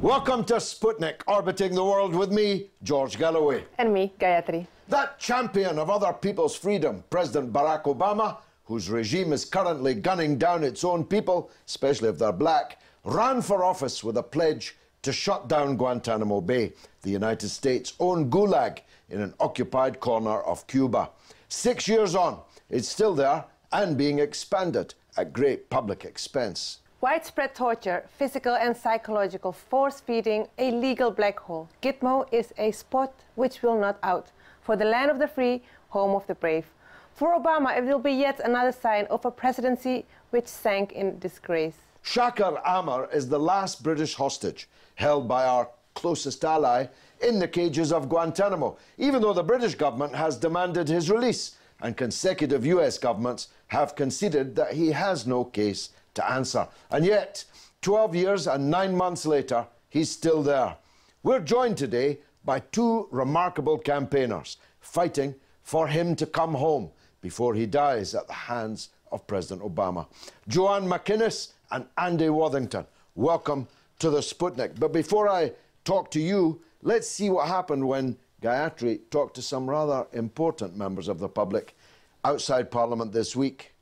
Welcome to Sputnik, orbiting the world with me, George Galloway. And me, Gayatri. That champion of other people's freedom, President Barack Obama, whose regime is currently gunning down its own people, especially if they're black, ran for office with a pledge to shut down Guantanamo Bay, the United States' own Gulag in an occupied corner of Cuba. 6 years on, it's still there and being expanded at great public expense. Widespread torture, physical and psychological force-feeding, a legal black hole. Gitmo is a spot which will not out. For the land of the free, home of the brave. For Obama, it will be yet another sign of a presidency which sank in disgrace. Shaker Aamer is the last British hostage held by our closest ally in the cages of Guantanamo, even though the British government has demanded his release and consecutive US governments have conceded that he has no case to answer. And yet, 12 years and 9 months later, he's still there. We're joined today by two remarkable campaigners fighting for him to come home before he dies at the hands of President Obama. Joanne Maclnnes and Andy Worthington, welcome to the Sputnik. But before I talk to you, let's see what happened when Gayatri talked to some rather important members of the public outside Parliament this week.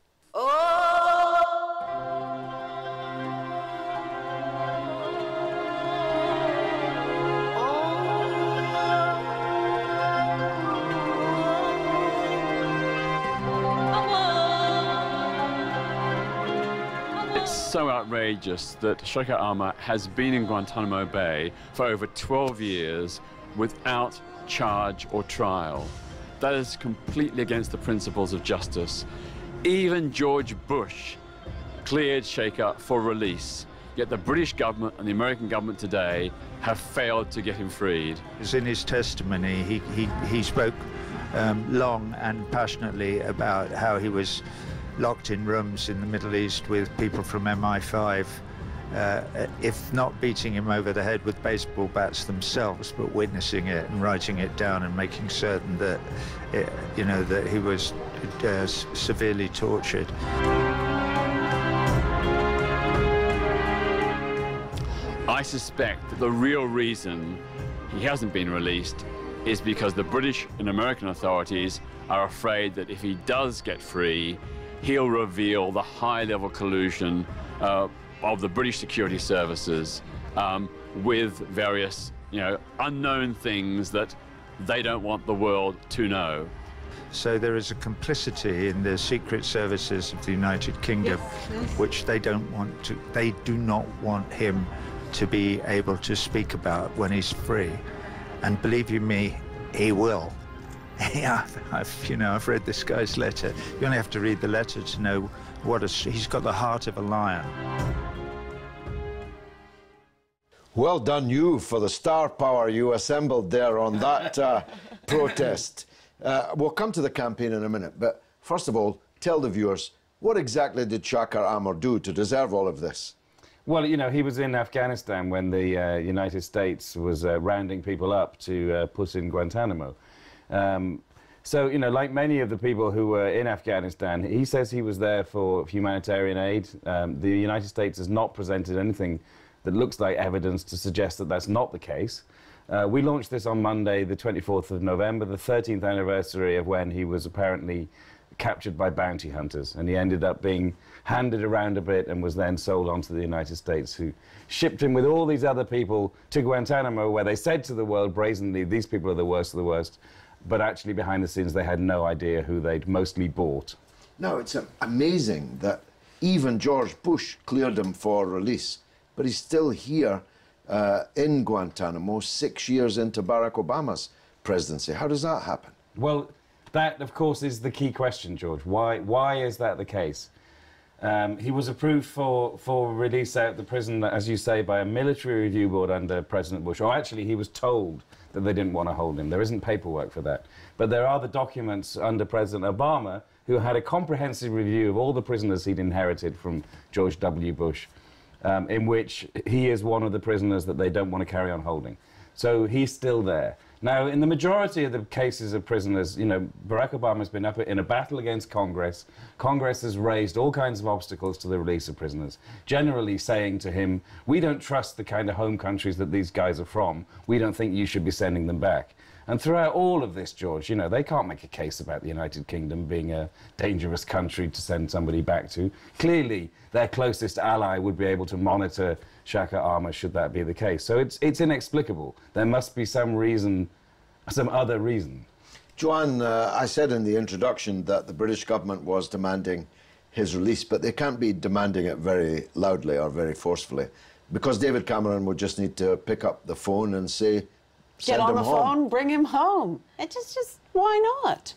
So outrageous that Shaker Aamer has been in Guantanamo Bay for over 12 years without charge or trial. That is completely against the principles of justice. Even George Bush cleared Shaker for release, yet the British government and the American government today have failed to get him freed. In his testimony, he spoke long and passionately about how he was locked in rooms in the Middle East with people from MI5, if not beating him over the head with baseball bats themselves, but witnessing it and writing it down and making certain that, that he was severely tortured. I suspect that the real reason he hasn't been released is because the British and American authorities are afraid that if he does get free, he'll reveal the high-level collusion of the British security services with various, unknown things that they don't want the world to know. So there is a complicity in the secret services of the United Kingdom, which they do not want him to be able to speak about when he's free. And believe you me, he will. Yeah, I've read this guy's letter. You only have to read the letter to know he's got the heart of a lion. Well done you for the star power you assembled there on that protest. We'll come to the campaign in a minute, but first of all, tell the viewers, what exactly did Shaker Aamer do to deserve all of this? Well, he was in Afghanistan when the United States was rounding people up to put in Guantanamo. So, like many of the people who were in Afghanistan, he says he was there for humanitarian aid. The United States has not presented anything that looks like evidence to suggest that that's not the case. We launched this on Monday, the 24th of November, the 13th anniversary of when he was apparently captured by bounty hunters, and he ended up being handed around a bit and was then sold on to the United States, who shipped him with all these other people to Guantanamo, where they said to the world brazenly, these people are the worst of the worst, but actually behind the scenes they had no idea who they'd mostly bought. No, it's amazing that even George Bush cleared him for release, but he's still here in Guantanamo 6 years into Barack Obama's presidency. How does that happen? Well, that, of course, is the key question, George. Why is that the case? He was approved for release out of the prison, as you say, by a military review board under President Bush. Or actually, he was told that they didn't want to hold him. There isn't paperwork for that. But there are the documents under President Obama, who had a comprehensive review of all the prisoners he'd inherited from George W. Bush, in which he is one of the prisoners that they don't want to carry on holding. So he's still there. Now, in the majority of the cases of prisoners, you know, Barack Obama's been up in a battle against Congress. Congress has raised all kinds of obstacles to the release of prisoners, generally saying to him, we don't trust the kind of home countries that these guys are from. We don't think you should be sending them back. And throughout all of this, George, you know, they can't make a case about the United Kingdom being a dangerous country to send somebody back to. Clearly, their closest ally would be able to monitor Shaker Aamer should that be the case. So it's inexplicable. There must be some reason, some other reason. Joanne, I said in the introduction that the British government was demanding his release, but they can't be demanding it very loudly or very forcefully, because David Cameron would just need to pick up the phone and say, get on the phone, bring him home. It just why not?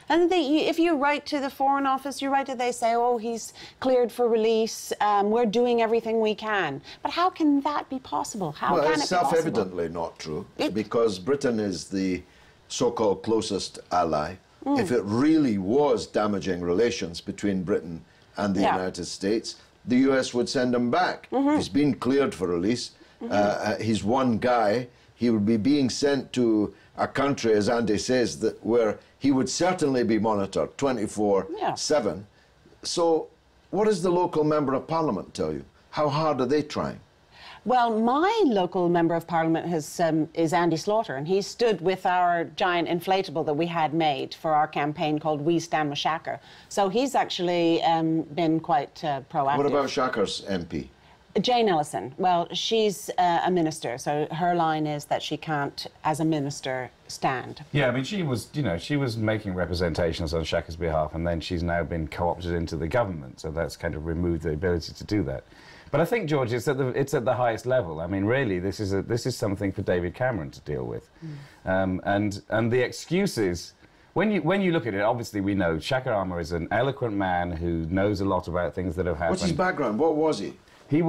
And if you write to the Foreign Office, you write to, they say, oh, he's cleared for release, we're doing everything we can. But how can that be possible? How can it be possible? Well, it's self-evidently not true, because Britain is the so-called closest ally. If it really was damaging relations between Britain and the United States, the US would send him back. If he's been cleared for release, he's one guy. He would be being sent to a country, as Andy says, where he would certainly be monitored 24/7. So what does the local member of parliament tell you? How hard are they trying? Well, my local member of parliament is Andy Slaughter, and he stood with our giant inflatable that we had made for our campaign called We Stand With Shaker. So he's actually been quite proactive. What about Shaker's MP? Jane Ellison. Well, she's a minister, so her line is that she can't, as a minister, stand. Yeah, I mean, she was, you know, she was making representations on Shaker's behalf, and then she's now been co-opted into the government, so that's kind of removed the ability to do that. But I think, George, it's at the highest level. I mean, really, this is something for David Cameron to deal with, and the excuses. When you look at it, obviously we know Shaker Aamer is an eloquent man who knows a lot about things that have happened. What's his background? What was he? He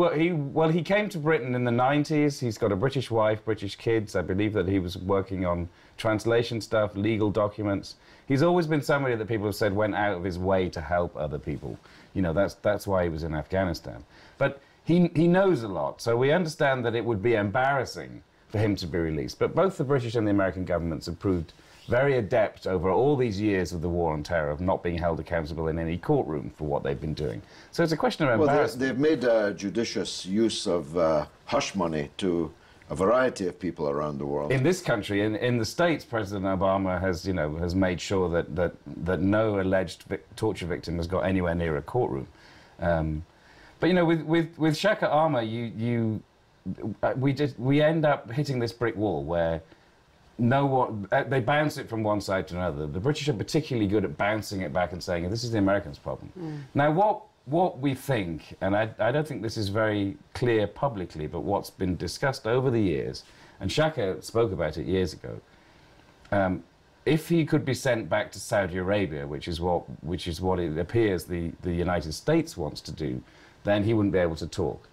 came to Britain in the 90s. He's got a British wife, British kids. I believe that he was working on translation stuff, legal documents. He's always been somebody that people have said went out of his way to help other people. You know, that's why he was in Afghanistan. But he knows a lot, so we understand that it would be embarrassing for him to be released. But both the British and the American governments have proved very adept over all these years of the war on terror of not being held accountable in any courtroom for what they've been doing. So it's a question of embarrassment. Well, they've made judicious use of hush money to a variety of people around the world. In this country, in the States, President Obama has made sure that no alleged torture victim has got anywhere near a courtroom. But you know, with Shaker Aamer, we end up hitting this brick wall where they bounce it from one side to another. The British are particularly good at bouncing it back and saying, this is the Americans' problem. Now, what we think, and I don't think this is very clear publicly, but what's been discussed over the years, and Shaker spoke about it years ago, if he could be sent back to Saudi Arabia, which is what it appears the United States wants to do, then he wouldn't be able to talk.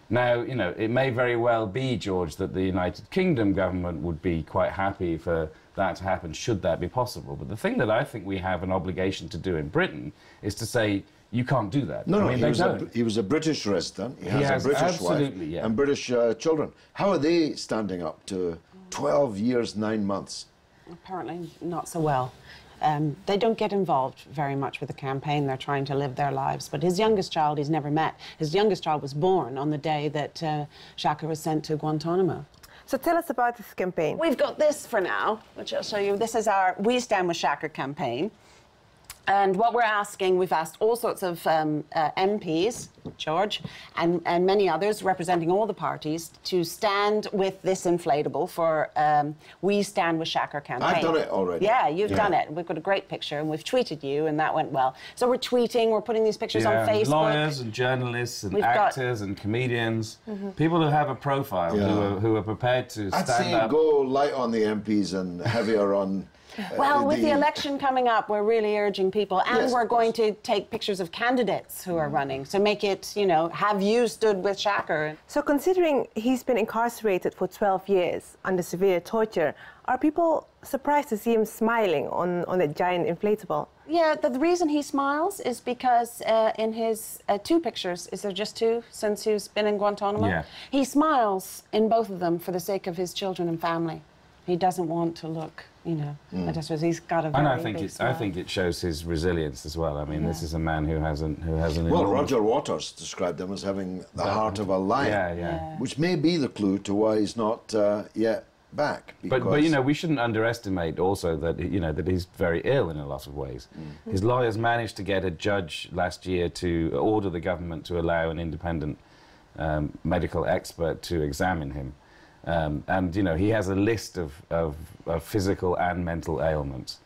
Now, you know, it may very well be, George, that the United Kingdom government would be quite happy for that to happen, should that be possible. But the thing that I think we have an obligation to do in Britain is to say, you can't do that. No, he was a British resident. He has a British wife and British children. How are they standing up to 12 years, 9 months? Apparently not so well. They don't get involved very much with the campaign. They're trying to live their lives. But his youngest child he's never met. His youngest child was born on the day that Shaker was sent to Guantanamo. So tell us about this campaign. We've got this for now, which I'll show you. This is our We Stand With Shaker campaign. And what we're asking, we've asked all sorts of MPs, George, and many others representing all the parties to stand with this inflatable for We Stand With Shaker campaign. I've done it already. Yeah, you've done it. We've got a great picture, and we've tweeted you, and that went well. So we're tweeting, we're putting these pictures on Facebook. Lawyers and journalists and actors and comedians, people who have a profile, who are prepared to stand up. I'd say go light on the MPs and heavier on Well, with the election coming up, we're really urging people, and Yes, we're of going course. to take pictures of candidates who are running, so make it, you know, have you stood with Shaker? So considering he's been incarcerated for 12 years under severe torture, are people surprised to see him smiling on a giant inflatable? Yeah, the reason he smiles is because in his 2 pictures, is there just 2 since he's been in Guantanamo? Yeah. He smiles in both of them for the sake of his children and family. He doesn't want to look, you know, I suppose he's got a very And I think big I smile. think it shows his resilience as well. I mean, this is a man who has an Well, enormous- Roger Waters described him as having the heart of a lion, Yeah. which may be the clue to why he's not yet back. But you know, we shouldn't underestimate also that, you know, that he's very ill in a lot of ways. His lawyers managed to get a judge last year to order the government to allow an independent medical expert to examine him. And, you know, he has a list of physical and mental ailments.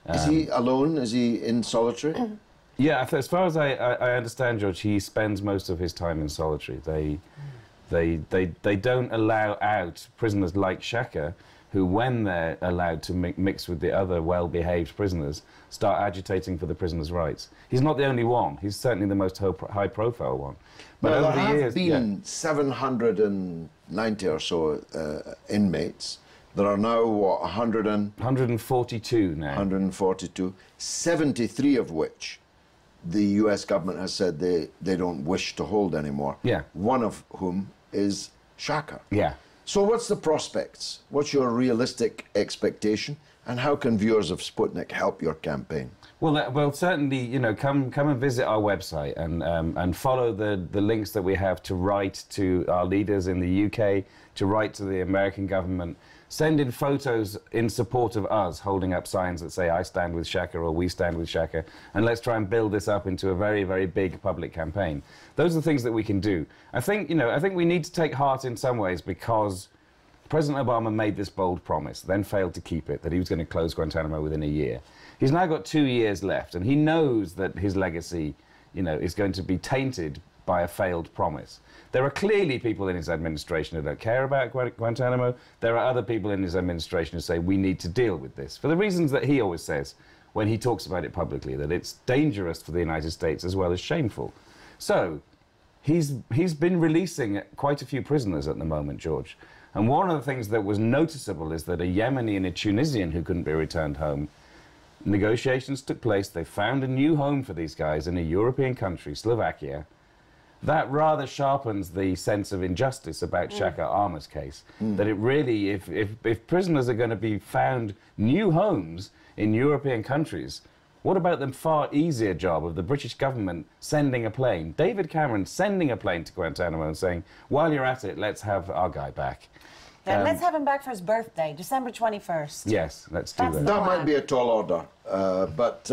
Is he alone? Is he in solitary? Yeah, as far as I understand, George, he spends most of his time in solitary. They don't allow out prisoners like Shaker, who, when they're allowed to mix with the other well-behaved prisoners, start agitating for the prisoners' rights. He's not the only one. He's certainly the most high-profile one. But Well, over there the have years, been 790 or so inmates. There are now, what, 142 now. 142, 73 of which the US government has said they don't wish to hold anymore. Yeah. One of whom is Shaker. Yeah. So what's the prospects? What's your realistic expectation? And how can viewers of Sputnik help your campaign? Well, certainly, you know, come and visit our website and follow the links that we have to write to our leaders in the UK, to write to the American government. Send in photos in support of us holding up signs that say, I stand with Shaker or we stand with Shaker, and let's try and build this up into a very, very big public campaign. Those are the things that we can do. I think we need to take heart in some ways, because President Obama made this bold promise, then failed to keep it, that he was going to close Guantanamo within a year. He's now got 2 years left, and he knows that his legacy, you know, is going to be tainted by a failed promise. There are clearly people in his administration who don't care about Guantanamo. There are other people in his administration who say we need to deal with this, for the reasons that he always says when he talks about it publicly, that it's dangerous for the United States as well as shameful. So he's been releasing quite a few prisoners at the moment, George. And one of the things that was noticeable is that a Yemeni and a Tunisian who couldn't be returned home, negotiations took place. They found a new home for these guys in a European country, Slovakia. That rather sharpens the sense of injustice about Shaker Aamer's case. That it really, if prisoners are going to be found new homes in European countries, what about the far easier job of the British government sending a plane, David Cameron sending a plane to Guantanamo and saying, while you're at it, let's have our guy back. Then let's have him back for his birthday, December 21st. Yes, let's do That's that. That might be a tall order, but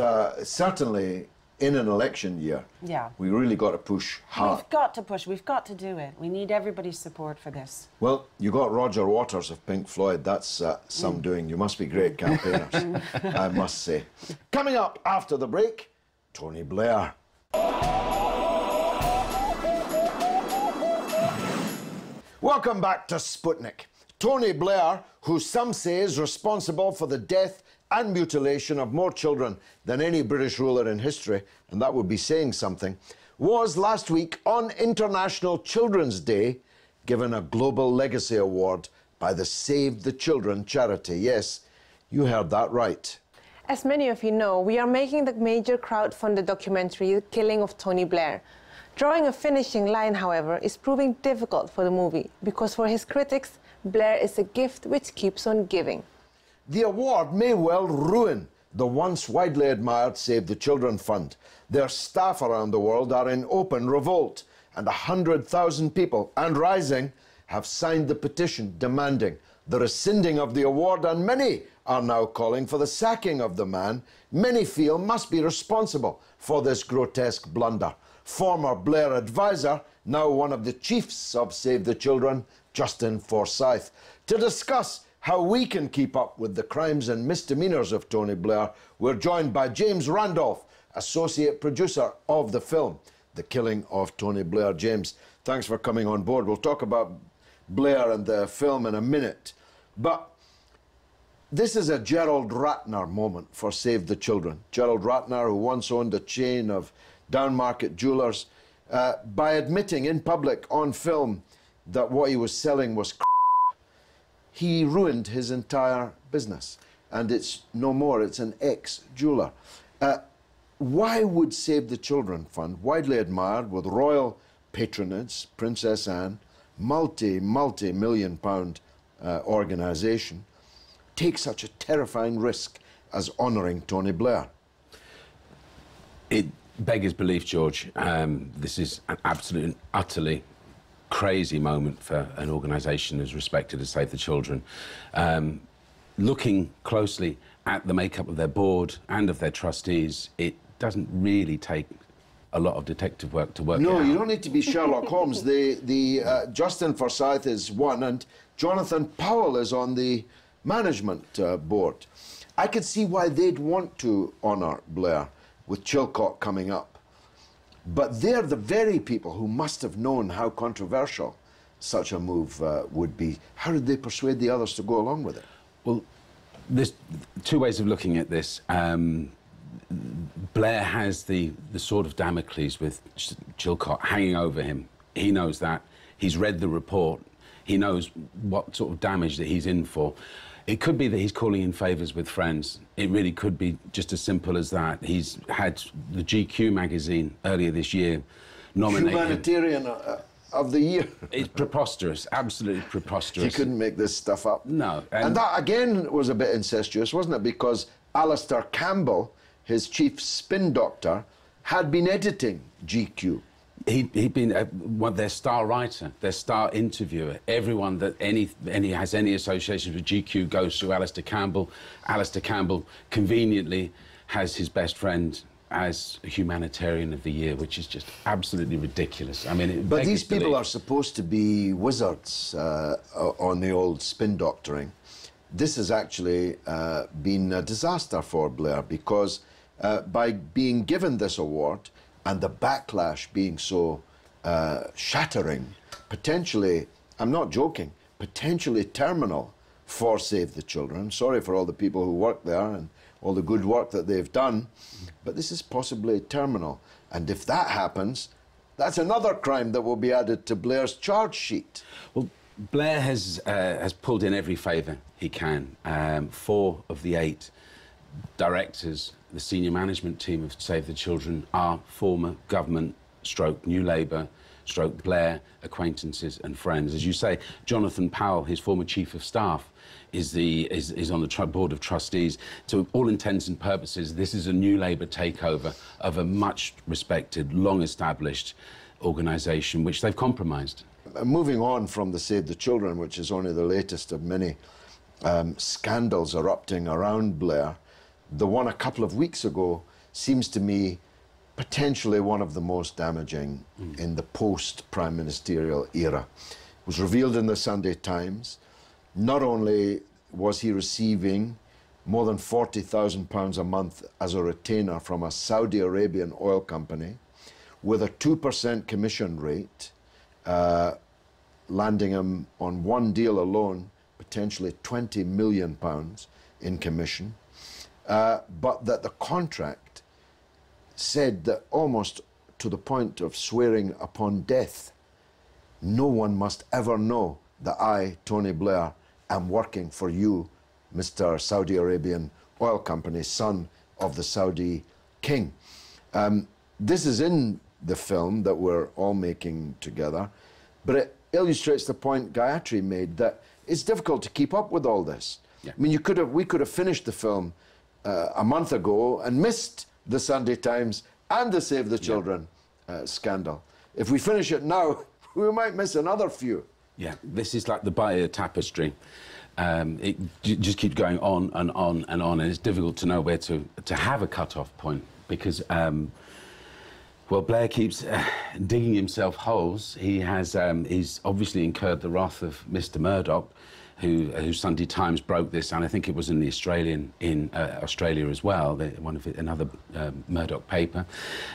certainly in an election year, Yeah. we really got to push hard. We've got to push. We've got to do it. We need everybody's support for this. Well, you got Roger Waters of Pink Floyd. That's some doing. You must be great campaigners, I must say. Coming up after the break, Tony Blair. Welcome back to Sputnik. Tony Blair, who some say is responsible for the death and mutilation of more children than any British ruler in history, and that would be saying something, was last week on International Children's Day given a Global Legacy Award by the Save the Children charity. Yes, you heard that right. As many of you know, we are making the major crowd-funded documentary, The Killing of Tony Blair. Drawing a finishing line, however, is proving difficult for the movie, because for his critics, Blair is a gift which keeps on giving. The award may well ruin the once widely admired Save the Children Fund. Their staff around the world are in open revolt, and 100,000 people, and rising, have signed the petition demanding the rescinding of the award, and many are now calling for the sacking of the man many feel must be responsible for this grotesque blunder. Former Blair advisor, now one of the chiefs of Save the Children, Justin Forsyth, to discuss how we can keep up with the crimes and misdemeanors of Tony Blair. We're joined by James Randolph, associate producer of the film, The Killing of Tony Blair. James, thanks for coming on board. We'll talk about Blair and the film in a minute. But This is a Gerald Ratner moment for Save the Children. Gerald Ratner, who once owned a chain of downmarket jewellers, by admitting in public on film that what he was selling was he ruined his entire business. And it's no more, it's an ex-jeweller. Why would Save the Children Fund, widely admired with royal patronage, Princess Anne, multi-million pound organisation, take such a terrifying risk as honouring Tony Blair? It beggars belief, George. This is an absolute and utterly crazy moment for an organisation as respected as Save the Children. Looking closely at the makeup of their board and of their trustees, it doesn't really take a lot of detective work to work it out. No, you don't need to be Sherlock Holmes. Justin Forsyth is one, and Jonathan Powell is on the management board. I could see why they'd want to honour Blair with Chilcot coming up. But they're the very people who must have known how controversial such a move would be. How did they persuade the others to go along with it? Well, there's two ways of looking at this. Blair has the sword of Damocles with Chilcot hanging over him. He knows that. He's read the report. He knows what sort of damage that he's in for. It could be that he's calling in favours with friends. It really could be just as simple as that. He's had the GQ magazine earlier this year nominate Humanitarian of the year. It's preposterous, absolutely preposterous. You couldn't make this stuff up. No. And that, again, was a bit incestuous, wasn't it? Because Alistair Campbell, his chief spin doctor, had been editing GQ. He'd been their star writer, their star interviewer. Everyone that has any associations with GQ goes through Alistair Campbell. Alistair Campbell conveniently has his best friend as a humanitarian of the year, which is just absolutely ridiculous. I mean, but these people are supposed to be wizards on the old spin doctoring. This has actually been a disaster for Blair, because by being given this award and the backlash being so shattering, potentially, I'm not joking, potentially terminal for Save the Children. Sorry for all the people who work there and all the good work that they've done, but this is possibly terminal. And if that happens, that's another crime that will be added to Blair's charge sheet. Well, Blair has pulled in every favour he can. 4 of the 8 directors, the senior management team of Save the Children, are former government / New Labour / Blair acquaintances and friends. As you say, Jonathan Powell, his former chief of staff, is on the board of trustees. To all intents and purposes, this is a New Labour takeover of a much respected, long-established organisation which they've compromised. Moving on from the Save the Children, which is only the latest of many scandals erupting around Blair, the one a couple of weeks ago seems to me potentially one of the most damaging in the post-prime ministerial era. It was revealed in the Sunday Times. Not only was he receiving more than £40,000 a month as a retainer from a Saudi Arabian oil company with a 2% commission rate, landing him on one deal alone, potentially £20 million in commission, but that the contract said that almost to the point of swearing upon death, no one must ever know that I, Tony Blair, am working for you, Mr. Saudi Arabian oil company, son of the Saudi king. This is in the film that we're all making together, but it illustrates the point Gayatri made, that it's difficult to keep up with all this. Yeah. I mean, we could have finished the film a month ago and missed the Sunday Times and the Save the Children scandal. If we finish it now, we might miss another few. Yeah, this is like the Bayer tapestry. It just keeps going on and on and on, and it's difficult to know where to have a cut-off point, because well, Blair keeps digging himself holes. He's obviously incurred the wrath of Mr. Murdoch, who Sunday Times broke this, and I think it was in the Australian, in Australia as well, another Murdoch paper.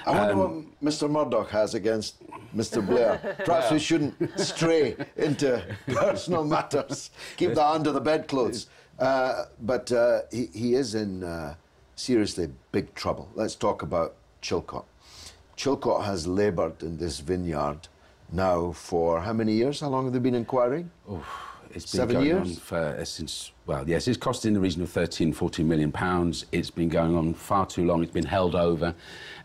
I wonder what Mr. Murdoch has against Mr. Blair. Perhaps we shouldn't stray into personal matters. Keep that under the bedclothes. But he is in seriously big trouble. Let's talk about Chilcot. Chilcot has laboured in this vineyard now for how many years? How long have they been inquiring? Oh, it's been 7 going years? on for, since, well, yes, it's cost in the region of 13, 14 million pounds. It's been going on far too long. It's been held over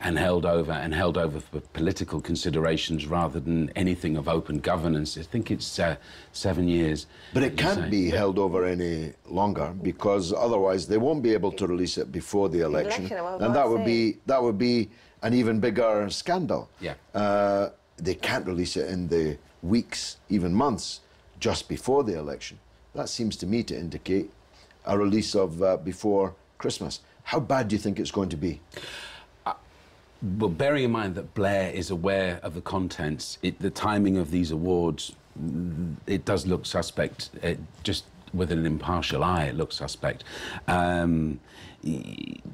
and held over and held over for political considerations rather than anything of open governance. I think it's 7 years. But it can't be held over any longer because otherwise they won't be able to release it before the election. And that would be an even bigger scandal. Yeah. They can't release it in the weeks, even months, just before the election. That seems to me to indicate a release of before Christmas. How bad do you think it's going to be? Well, bearing in mind that Blair is aware of the contents, the timing of these awards, it does look suspect. Just with an impartial eye, it looks suspect.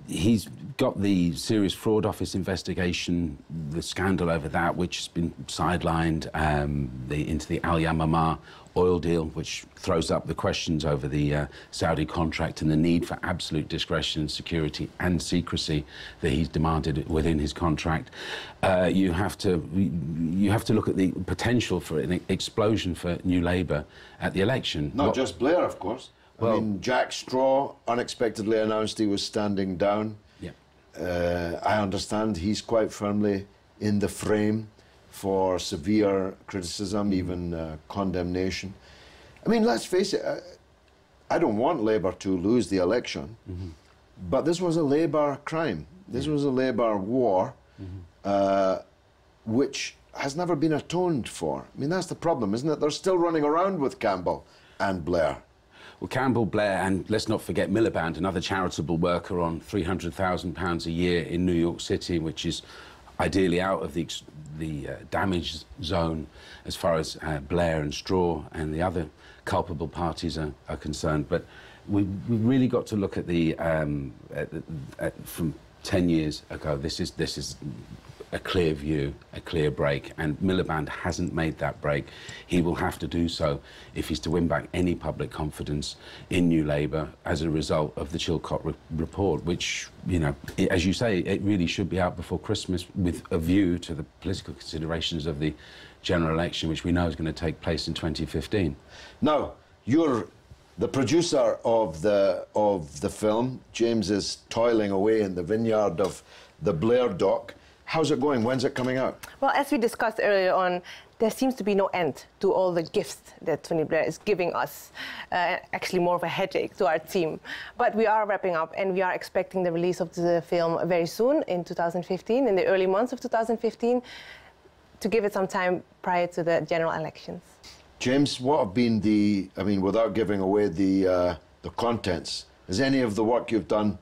He's got the Serious Fraud Office investigation, the scandal over that, which has been sidelined into the Al Yamamah oil deal, which throws up the questions over the Saudi contract and the need for absolute discretion, security and secrecy that he's demanded within his contract. You have to look at the potential for an explosion for New Labour at the election. Not just Blair, of course. Well, I mean, Jack Straw unexpectedly announced he was standing down. Yeah. I understand he's quite firmly in the frame for severe criticism, even condemnation. I mean, let's face it, I don't want Labour to lose the election, but this was a Labour crime. This was a Labour war, which has never been atoned for. I mean, that's the problem, isn't it? They're still running around with Campbell and Blair. Well, Campbell, Blair, and let's not forget Miliband, another charitable worker on £300,000 a year in New York City, which is ideally out of the damage zone as far as Blair and Straw and the other culpable parties are concerned. But we've really got to look at the from 10 years ago. This is a clear view, a clear break, and Miliband hasn't made that break. He will have to do so if he's to win back any public confidence in New Labour as a result of the Chilcot report, which, you know, as you say, it really should be out before Christmas with a view to the political considerations of the general election, which we know is going to take place in 2015. Now, you're the producer of the film. James is toiling away in the vineyard of the Blair doc. How's it going? When's it coming out? Well, as we discussed earlier on, there seems to be no end to all the gifts that Tony Blair is giving us. Actually, more of a headache to our team. But we are wrapping up, and we are expecting the release of the film very soon, in 2015, in the early months of 2015, to give it some time prior to the general elections. James, what have been the, I mean, without giving away the contents, has any of the work you've done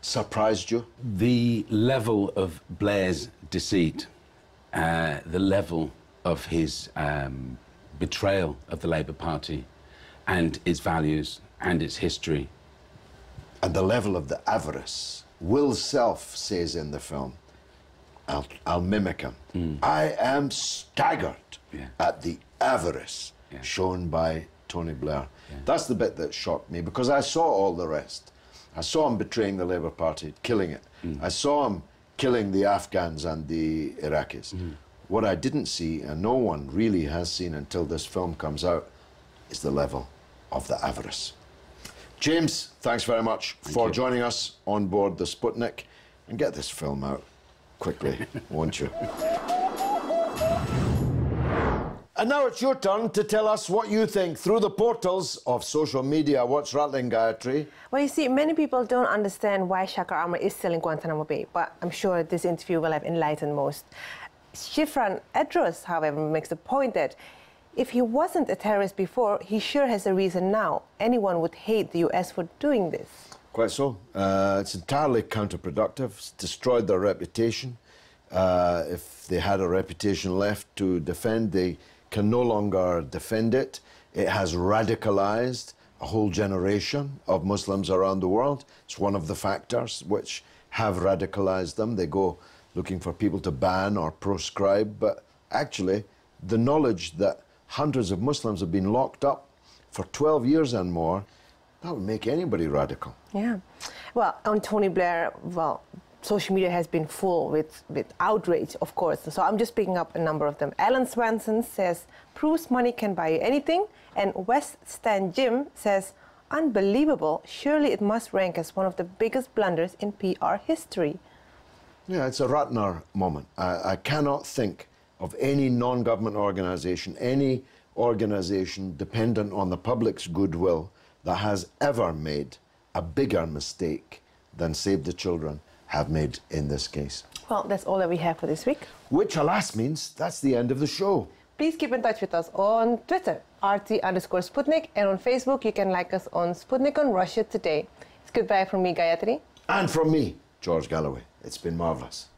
surprised you? The level of Blair's deceit, the level of his betrayal of the Labour Party and its values and its history. And the level of the avarice. Will Self says in the film, I'll mimic him, I am staggered at the avarice shown by Tony Blair. That's the bit that shocked me, because I saw all the rest. I saw him betraying the Labour Party, killing it. I saw him killing the Afghans and the Iraqis. What I didn't see, and no one really has seen until this film comes out, is the level of the avarice. James, thanks very much for joining us on board the Sputnik. And get this film out quickly, won't you? And now it's your turn to tell us what you think through the portals of social media. What's rattling, Gayatri? Well, you see, many people don't understand why Shaker Aamer is still in Guantanamo Bay, but I'm sure this interview will have enlightened most. Shifran Edros, however, makes the point that if he wasn't a terrorist before, he sure has a reason now. Anyone would hate the US for doing this. Quite so. It's entirely counterproductive. It's destroyed their reputation. If they had a reputation left to defend, they can no longer defend it. It has radicalized a whole generation of Muslims around the world. It's one of the factors which have radicalized them. They go looking for people to ban or proscribe, but actually the knowledge that hundreds of Muslims have been locked up for 12 years and more, That would make anybody radical. Yeah. Well, on Tony Blair, well, social media has been full with outrage, of course. So I'm just picking up a number of them. Alan Swanson says, proves money can buy you anything. And West Stand Jim says, unbelievable. Surely it must rank as one of the biggest blunders in PR history. Yeah, it's a Ratner moment. I cannot think of any non-government organisation, any organisation dependent on the public's goodwill that has ever made a bigger mistake than Save the Children have made in this case. Well, that's all that we have for this week. Which, alas, means that's the end of the show. Please keep in touch with us on Twitter, RT_Sputnik, and on Facebook you can like us on Sputnik on Russia Today. It's goodbye from me, Gayatri. And from me, George Galloway. It's been marvellous.